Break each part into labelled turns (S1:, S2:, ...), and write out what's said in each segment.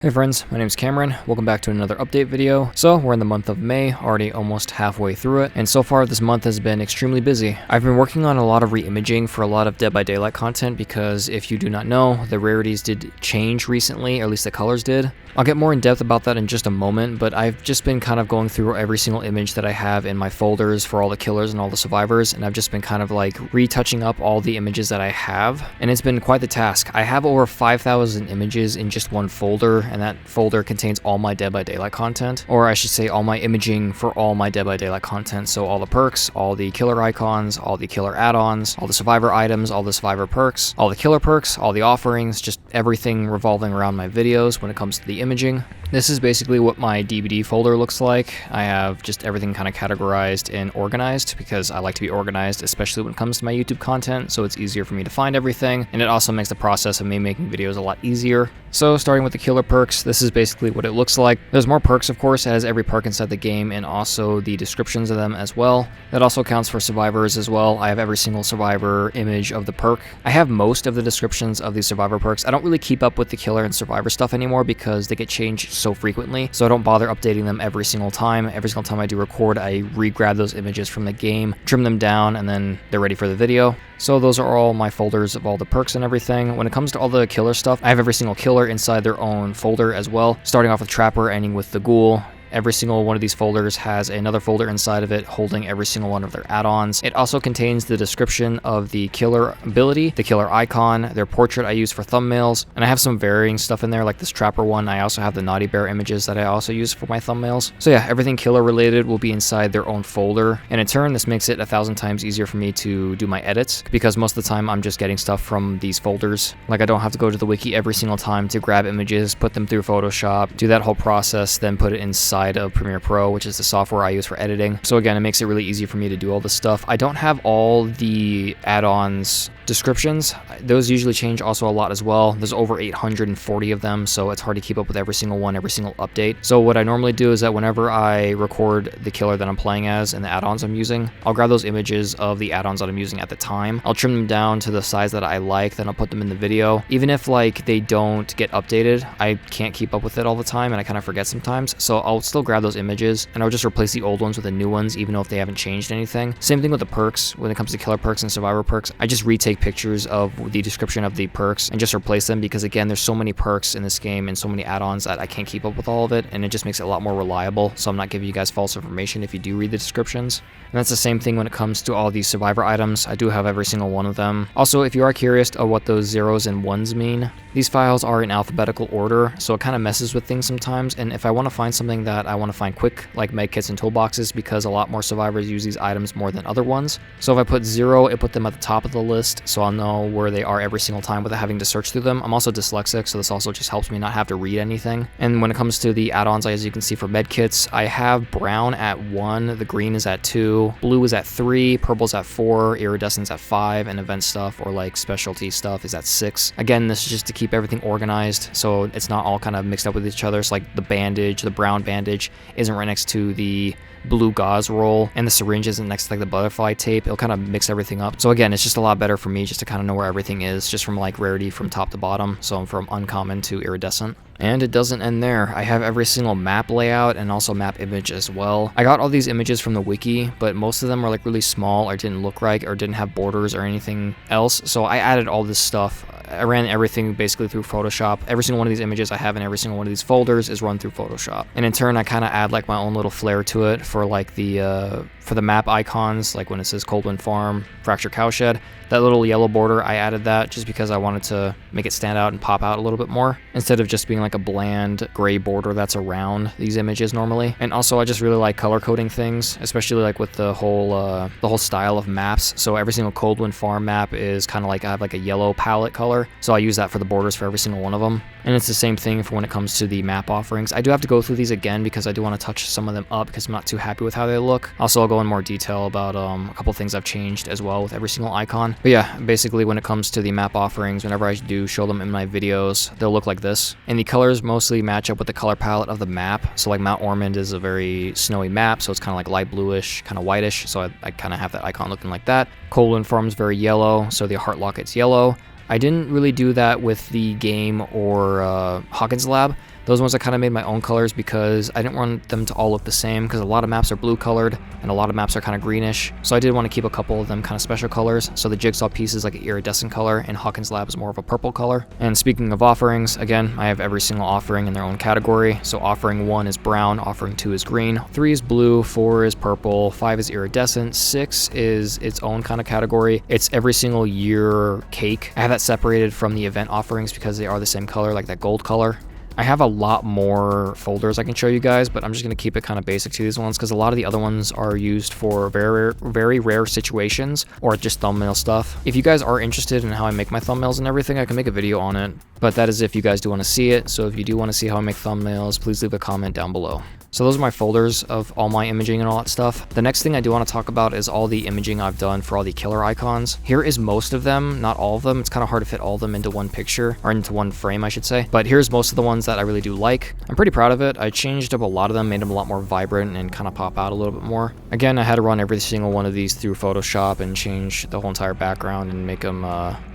S1: Hey friends, my name is Cameron. Welcome back to another update video. So we're in the month of May, already almost halfway through it, and so far this month has been extremely busy. I've been working on a lot of re-imaging for a lot of Dead by Daylight content because if you do not know, the rarities did change recently, or at least the colors did. I'll get more in depth about that in just a moment, but I've just been kind of going through every single image that I have in my folders for all the killers and all the survivors, and I've just been kind of like retouching up all the images that I have, and it's been quite the task. I have over 5,000 images in just one folder, and that folder contains all my Dead by Daylight content, or I should say all my imaging for all my Dead by Daylight content. So all the perks, all the killer icons, all the killer add-ons, all the survivor items, all the survivor perks, all the killer perks, all the offerings, just everything revolving around my videos when it comes to the imaging. This is basically what my DBD folder looks like. I have just everything kind of categorized and organized because I like to be organized, especially when it comes to my YouTube content, so it's easier for me to find everything, and it also makes the process of me making videos a lot easier. So starting with the killer perks, this is basically what it looks like. There's more perks, of course. It has every perk inside the game and also the descriptions of them as well. That also counts for survivors as well. I have every single survivor image of the perk. I have most of the descriptions of these survivor perks. I don't really keep up with the killer and survivor stuff anymore because they get changed so frequently, so I don't bother updating them every single time. Every single time I do record, I re-grab those images from the game, trim them down, and then they're ready for the video. So those are all my folders of all the perks and everything. When it comes to all the killer stuff, I have every single killer inside their own folder as well, starting off with Trapper, ending with the Ghoul. Every single one of these folders has another folder inside of it holding every single one of their add-ons. It also contains the description of the killer ability, the killer icon, their portrait I use for thumbnails, and I have some varying stuff in there like this Trapper one. I also have the Naughty Bear images that I also use for my thumbnails. So yeah, everything killer related will be inside their own folder, and in turn this makes it 1,000 times easier for me to do my edits because most of the time I'm just getting stuff from these folders. Like I don't have to go to the wiki every single time to grab images, put them through Photoshop, do that whole process, then put it inside of Premiere Pro, which is the software I use for editing. So again, it makes it really easy for me to do all this stuff. I don't have all the add-ons descriptions. Those usually change also a lot as well. There's over 840 of them, so it's hard to keep up with every single one, every single update. So what I normally do is that whenever I record the killer that I'm playing as and the add-ons I'm using, I'll grab those images of the add-ons that I'm using at the time. I'll trim them down to the size that I like, then I'll put them in the video. Even if like they don't get updated, I can't keep up with it all the time and I kind of forget sometimes. So I'll still grab those images and I'll just replace the old ones with the new ones, even though if they haven't changed anything. Same thing with the perks. When it comes to killer perks and survivor perks, I just retake pictures of the description of the perks and just replace them because again, there's so many perks in this game and so many add-ons that I can't keep up with all of it, and it just makes it a lot more reliable, so I'm not giving you guys false information if you do read the descriptions. And that's the same thing when it comes to all these survivor items. I do have every single one of them. Also, if you are curious of what those zeros and ones mean, these files are in alphabetical order, so it kind of messes with things sometimes, and if I want to find something that I want to find quick, like medkits and toolboxes, because a lot more survivors use these items more than other ones. So if I put 0, it put them at the top of the list, so I'll know where they are every single time without having to search through them. I'm also dyslexic, so this also just helps me not have to read anything. And when it comes to the add-ons, as you can see for medkits, I have brown at 1, the green is at 2, blue is at 3, purple's at 4, iridescence at 5, and event stuff or like specialty stuff is at 6. Again, this is just to keep everything organized so it's not all kind of mixed up with each other. So like the bandage, the brown bandage isn't right next to the blue gauze roll, and the syringe isn't next to like the butterfly tape. It'll kind of mix everything up. So again, it's just a lot better for me just to kind of know where everything is, just from like rarity from top to bottom, so from uncommon to iridescent. And it doesn't end there. I have every single map layout and also map image as well. I got all these images from the wiki, but most of them are like really small or didn't look right or didn't have borders or anything else. So I added all this stuff. I ran everything basically through Photoshop. Every single one of these images I have in every single one of these folders is run through Photoshop. And in turn, I kind of add like my own little flair to it for like the map icons, like when it says Coldwind Farm, Fracture Cowshed. That little yellow border, I added that just because I wanted to make it stand out and pop out a little bit more, instead of just being like a bland gray border that's around these images normally. And also, I just really like color coding things, especially like with the whole style of maps. So every single Coldwind Farm map is kind of like, I have like a yellow palette color, so I use that for the borders for every single one of them. And it's the same thing for when it comes to the map offerings. I do have to go through these again because I do want to touch some of them up because I'm not too happy with how they look. Also, I'll go in more detail about a couple things I've changed as well with every single icon. But yeah, basically when it comes to the map offerings, whenever I do show them in my videos, they'll look like this. And the colors mostly match up with the color palette of the map. So like Mount Ormond is a very snowy map, so it's kind of like light bluish, kind of whitish. So I kind of have that icon looking like that. Coldwind Farm is very yellow, so the heart locket's yellow. I didn't really do that with the game or Hawkins Lab. Those ones I kind of made my own colors because I didn't want them to all look the same, because a lot of maps are blue colored and a lot of maps are kind of greenish. So I did want to keep a couple of them kind of special colors. So the Jigsaw piece is like an iridescent color and Hawkins Lab is more of a purple color. And speaking of offerings, again, I have every single offering in their own category. So offering 1 is brown, offering 2 is green, 3 is blue, 4 is purple, 5 is iridescent, 6 is its own kind of category. It's every single year cake. I have that separated from the event offerings because they are the same color, like that gold color. I have a lot more folders I can show you guys, but I'm just going to keep it kind of basic to these ones because a lot of the other ones are used for very rare situations or just thumbnail stuff. If you guys are interested in how I make my thumbnails and everything, I can make a video on it, but that is if you guys do want to see it. So if you do want to see how I make thumbnails, please leave a comment down below. So those are my folders of all my imaging and all that stuff. The next thing I do want to talk about is all the imaging I've done for all the killer icons. Here is most of them, not all of them. It's kind of hard to fit all of them into one picture, or into one frame, I should say. But here's most of the ones that I really do like. I'm pretty proud of it. I changed up a lot of them, made them a lot more vibrant and kind of pop out a little bit more. Again, I had to run every single one of these through Photoshop and change the whole entire background and make them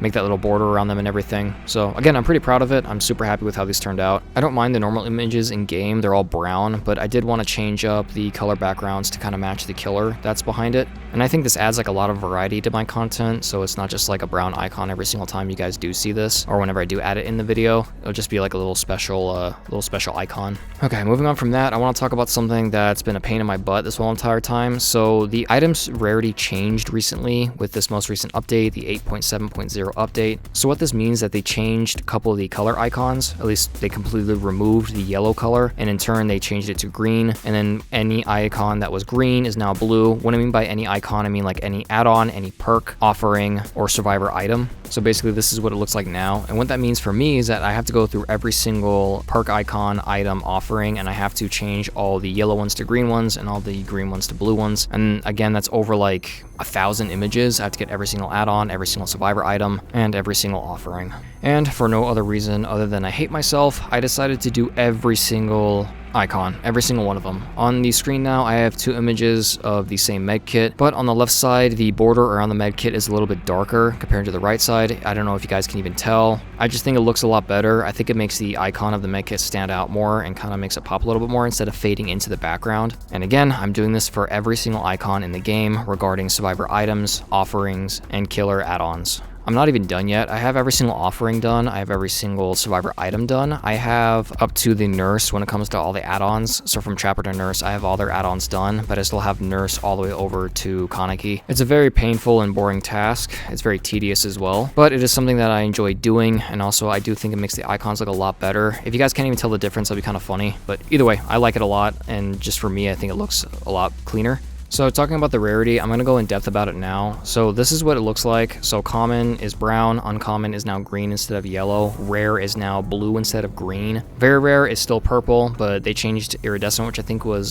S1: make that little border around them and everything. So again, I'm pretty proud of it. I'm super happy with how these turned out. I don't mind the normal images in game. They're all brown, but I did want to change up the color backgrounds to kind of match the killer that's behind it. And I think this adds like a lot of variety to my content, so it's not just like a brown icon every single time you guys do see this, or whenever I do add it in the video. It'll just be like a little special icon. Okay, moving on from that, I want to talk about something that's been a pain in my butt this whole entire time. So the items rarity changed recently with this most recent update, the 8.7.0 update. So what this means is that they changed a couple of the color icons. At least they completely removed the yellow color, and in turn they changed it to green. And then any icon that was green is now blue. What I mean by any icon, I mean like any add-on, any perk, offering, or survivor item. So basically this is what it looks like now. And what that means for me is that I have to go through every single perk icon, item, offering, and I have to change all the yellow ones to green ones and all the green ones to blue ones. And again, that's over like 1,000 images. I have to get every single add-on, every single survivor item, and every single offering. And for no other reason other than I hate myself, I decided to do every single icon, every single one of them. On the screen now, I have 2 images of the same med kit, but on the left side, the border around the med kit is a little bit darker compared to the right side. I don't know if you guys can even tell. I just think it looks a lot better. I think it makes the icon of the med kit stand out more and kind of makes it pop a little bit more instead of fading into the background. And again, I'm doing this for every single icon in the game regarding survivor items, offerings, and killer add-ons. I'm not even done yet. I have every single offering done. I have every single survivor item done. I have up to the nurse when it comes to all the add-ons. So from Trapper to nurse, I have all their add-ons done, but I still have nurse all the way over to Kaneki. It's a very painful and boring task. It's very tedious as well, but it is something that I enjoy doing. And also I do think it makes the icons look a lot better. If you guys can't even tell the difference, that'll be kind of funny, but either way, I like it a lot. And just for me, I think it looks a lot cleaner. So talking about the rarity, I'm going to go in depth about it now. So this is what it looks like. So common is brown, uncommon is now green instead of yellow, rare is now blue instead of green. Very rare is still purple, but they changed iridescent, which I think was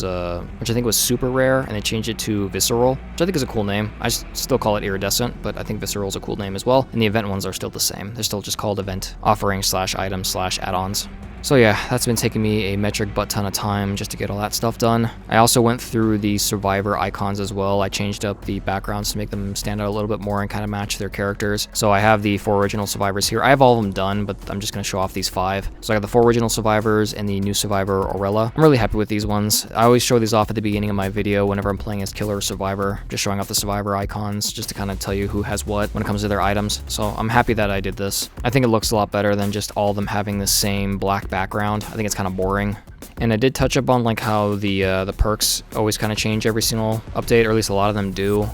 S1: super rare, and they changed it to visceral, which I think is a cool name. I still call it iridescent, but I think visceral is a cool name as well. And the event ones are still the same. They're still just called event offering / items / add-ons. So yeah, that's been taking me a metric butt ton of time just to get all that stuff done. I also went through the survivor icons as well. I changed up the backgrounds to make them stand out a little bit more and kind of match their characters. So I have the 4 original survivors here. I have all of them done, but I'm just going to show off these 5. So I got the 4 original survivors and the new survivor Aurella. I'm really happy with these ones. I always show these off at the beginning of my video whenever I'm playing as killer or survivor, just showing off the survivor icons just to kind of tell you who has what when it comes to their items. So I'm happy that I did this. I think it looks a lot better than just all of them having the same black background. I think it's kind of boring. And I did touch up on like how the perks always kind of change every single update, or at least a lot of them do.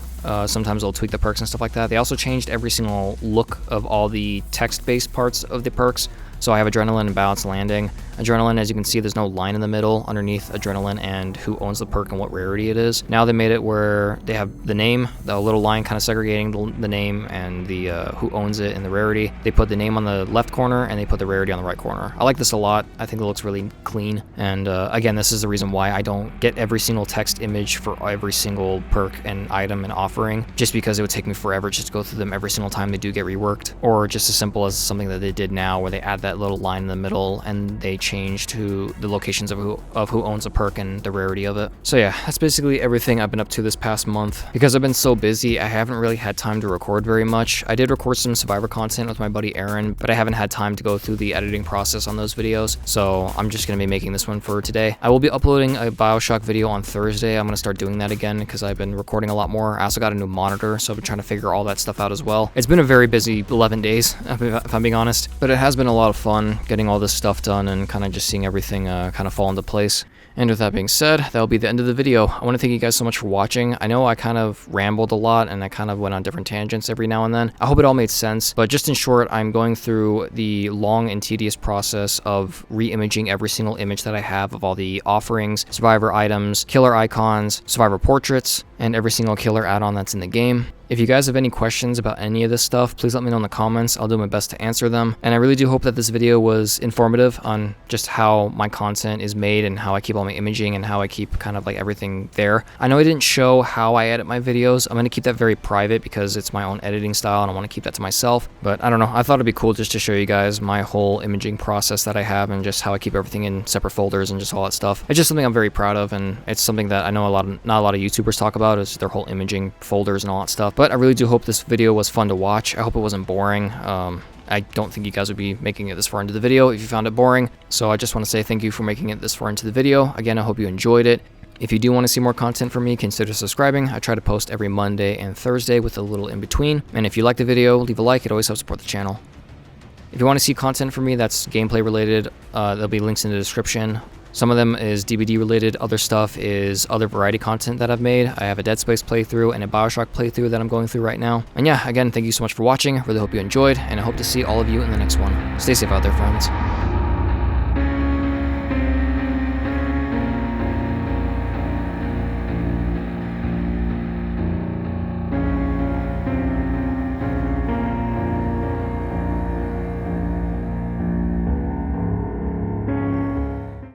S1: Sometimes they'll tweak the perks and stuff like that. They also changed every single look of all the text-based parts of the perks. So I have Adrenaline and Balanced Landing. Adrenaline, as you can see, there's no line in the middle underneath Adrenaline and who owns the perk and what rarity it is. Now they made it where they have the name, the little line kind of segregating the name and the who owns it and the rarity. They put the name on the left corner and they put the rarity on the right corner. I like this a lot. I think it looks really clean. And again, this is the reason why I don't get every single text image for every single perk and item and offering, just because it would take me forever just to go through them every single time they do get reworked. Or just as simple as something that they did now where they add that little line in the middle and they change to the locations of who owns a perk and the rarity of it. So yeah, that's basically everything I've been up to this past month. Because I've been so busy, I haven't really had time to record very much. I did record some Survivor content with my buddy Aaron, but I haven't had time to go through the editing process on those videos, so I'm just going to be making this one for today. I will be uploading a BioShock video on Thursday. I'm going to start doing that again because I've been recording a lot more. I also got a new monitor, so I've been trying to figure all that stuff out as well. It's been a very busy 11 days, if I'm being honest, but it has been a lot of fun getting all this stuff done and kind of just seeing everything kind of fall into place. And with that being said, that'll be the end of the video. I want to thank you guys so much for watching. I know I kind of rambled a lot and I kind of went on different tangents every now and then. I hope it all made sense, but just in short, I'm going through the long and tedious process of re-imaging every single image that I have of all the offerings, survivor items, killer icons, survivor portraits, and every single killer add-on that's in the game. If you guys have any questions about any of this stuff, please let me know in the comments. I'll do my best to answer them. And I really do hope that this video was informative on just how my content is made and how I keep all my imaging and how I keep kind of like everything there. I know I didn't show how I edit my videos. I'm going to keep that very private because it's my own editing style and I want to keep that to myself. But I don't know. I thought it'd be cool just to show you guys my whole imaging process that I have and just how I keep everything in separate folders and just all that stuff. It's just something I'm very proud of, and it's something that I know not a lot of YouTubers talk about, is their whole imaging folders and all that stuff. But I really do hope this video was fun to watch. I hope it wasn't boring. I don't think you guys would be making it this far into the video if you found it boring. So I just want to say thank you for making it this far into the video. Again, I hope you enjoyed it. If you do want to see more content from me, consider subscribing. I try to post every Monday and Thursday with a little in between. And if you like the video, leave a like. It always helps support the channel. If you want to see content from me that's gameplay related, there'll be links in the description. Some of them is DBD related, other stuff is other variety content that I've made. I have a Dead Space playthrough and a BioShock playthrough that I'm going through right now. And yeah, again, thank you so much for watching. I really hope you enjoyed, and I hope to see all of you in the next one. Stay safe out there, friends.